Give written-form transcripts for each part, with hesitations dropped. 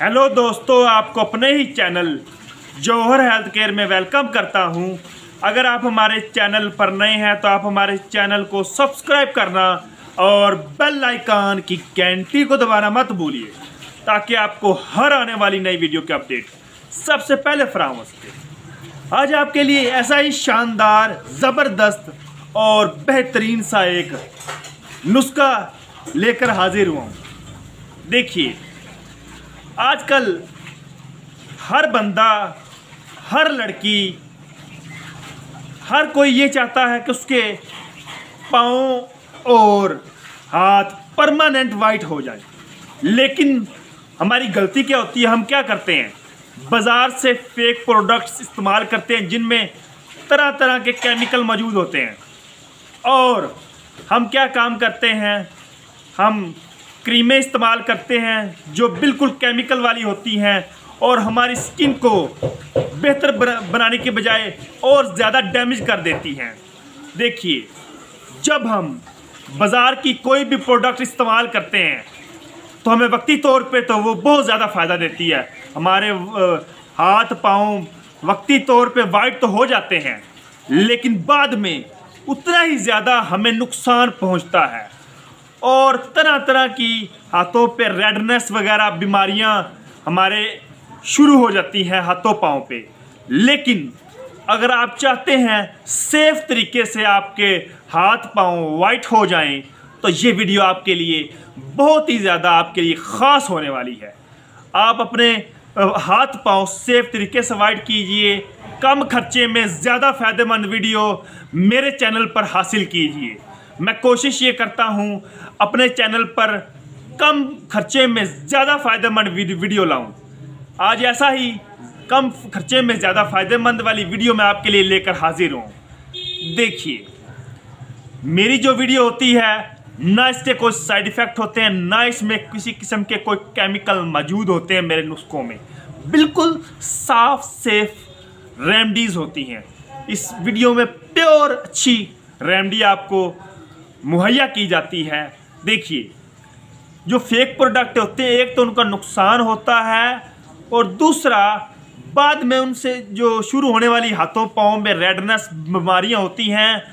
Hello दोस्तों, आपको अपने ही चैनल जौहर हेल्थ केयर में वेलकम करता हूं। अगर आप हमारे चैनल पर नए हैं तो आप हमारे चैनल को सब्सक्राइब करना और बेल आइकन की घंटी को दबाना मत भूलिए, ताकि आपको हर आने वाली नई वीडियो की अपडेट सबसे पहले फराहम हो सके। आज आपके लिए ऐसा ही शानदार, ज़बरदस्त और बेहतरीन सा एक नुस्खा लेकर हाजिर हुआ हूँ। देखिए, आजकल हर बंदा, हर लड़की, हर कोई ये चाहता है कि उसके पाँव और हाथ परमानेंट वाइट हो जाए। लेकिन हमारी गलती क्या होती है? हम क्या करते हैं, बाज़ार से फेक प्रोडक्ट्स इस्तेमाल करते हैं जिनमें तरह तरह के केमिकल मौजूद होते हैं। और हम क्या काम करते हैं, हम क्रीमें इस्तेमाल करते हैं जो बिल्कुल केमिकल वाली होती हैं और हमारी स्किन को बेहतर बनाने के बजाय और ज़्यादा डैमेज कर देती हैं। देखिए, जब हम बाज़ार की कोई भी प्रोडक्ट इस्तेमाल करते हैं तो हमें वक्ती तौर पे तो वो बहुत ज़्यादा फ़ायदा देती है। हमारे हाथ पाँव वक्ती तौर पे वाइट तो हो जाते हैं, लेकिन बाद में उतना ही ज़्यादा हमें नुकसान पहुंचता है और तरह तरह की हाथों पे रेडनेस वगैरह बीमारियां हमारे शुरू हो जाती हैं हाथों पाँव पे। लेकिन अगर आप चाहते हैं सेफ तरीके से आपके हाथ पाँव वाइट हो जाएं, तो ये वीडियो आपके लिए बहुत ही ज़्यादा आपके लिए ख़ास होने वाली है। आप अपने हाथ पाँव सेफ तरीके से वाइट कीजिए, कम खर्चे में ज़्यादा फ़ायदेमंद वीडियो मेरे चैनल पर हासिल कीजिए। मैं कोशिश ये करता हूँ अपने चैनल पर कम खर्चे में ज़्यादा फ़ायदेमंद वीडियो लाऊं। आज ऐसा ही कम खर्चे में ज़्यादा फ़ायदेमंद वाली वीडियो मैं आपके लिए लेकर हाजिर हूँ। देखिए, मेरी जो वीडियो होती है, ना इसके कोई साइड इफ़ेक्ट होते हैं, ना इसमें किसी किस्म के कोई केमिकल मौजूद होते हैं। मेरे नुस्खों में बिल्कुल साफ सेफ रेमडीज़ होती हैं। इस वीडियो में प्योर अच्छी रेमडी आपको मुहैया की जाती है। देखिए, जो फेक प्रोडक्ट होते हैं, एक तो उनका नुकसान होता है और दूसरा बाद में उनसे जो शुरू होने वाली हाथों पाँव में रेडनेस बीमारियां होती हैं,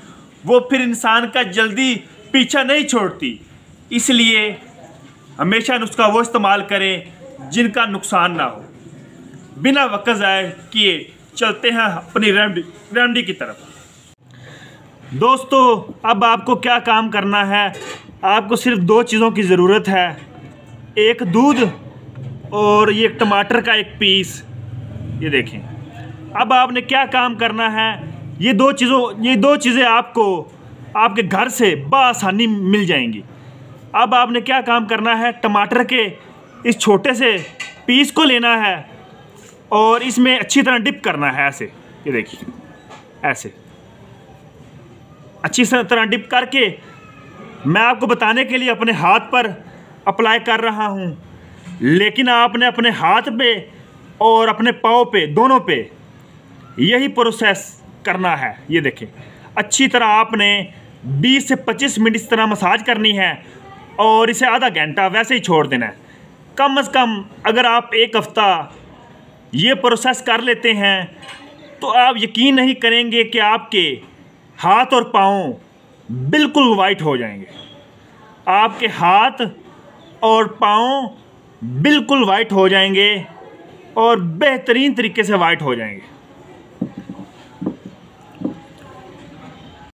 वो फिर इंसान का जल्दी पीछा नहीं छोड़ती। इसलिए हमेशा नुस्खा वो इस्तेमाल करें जिनका नुकसान ना हो। बिना वक्त ज़ाया किए चलते हैं अपनी रेमडी की तरफ। दोस्तों, अब आपको क्या काम करना है, आपको सिर्फ दो चीज़ों की ज़रूरत है, एक दूध और ये टमाटर का एक पीस। ये देखें, अब आपने क्या काम करना है, ये दो चीज़ें आपको आपके घर से बआसानी मिल जाएंगी। अब आपने क्या काम करना है, टमाटर के इस छोटे से पीस को लेना है और इसमें अच्छी तरह डिप करना है। ऐसे, ये देखिए, ऐसे अच्छी तरह डिप करके मैं आपको बताने के लिए अपने हाथ पर अप्लाई कर रहा हूँ। लेकिन आपने अपने हाथ पे और अपने पाँव पे, दोनों पे यही प्रोसेस करना है। ये देखें, अच्छी तरह आपने 20 से 25 मिनट इस तरह मसाज करनी है और इसे आधा घंटा वैसे ही छोड़ देना है। कम से कम अगर आप एक हफ़्ता ये प्रोसेस कर लेते हैं तो आप यकीन नहीं करेंगे कि आपके हाथ और पाँव बिल्कुल वाइट हो जाएंगे। आपके हाथ और पाँव बिल्कुल वाइट हो जाएंगे और बेहतरीन तरीके से वाइट हो जाएंगे।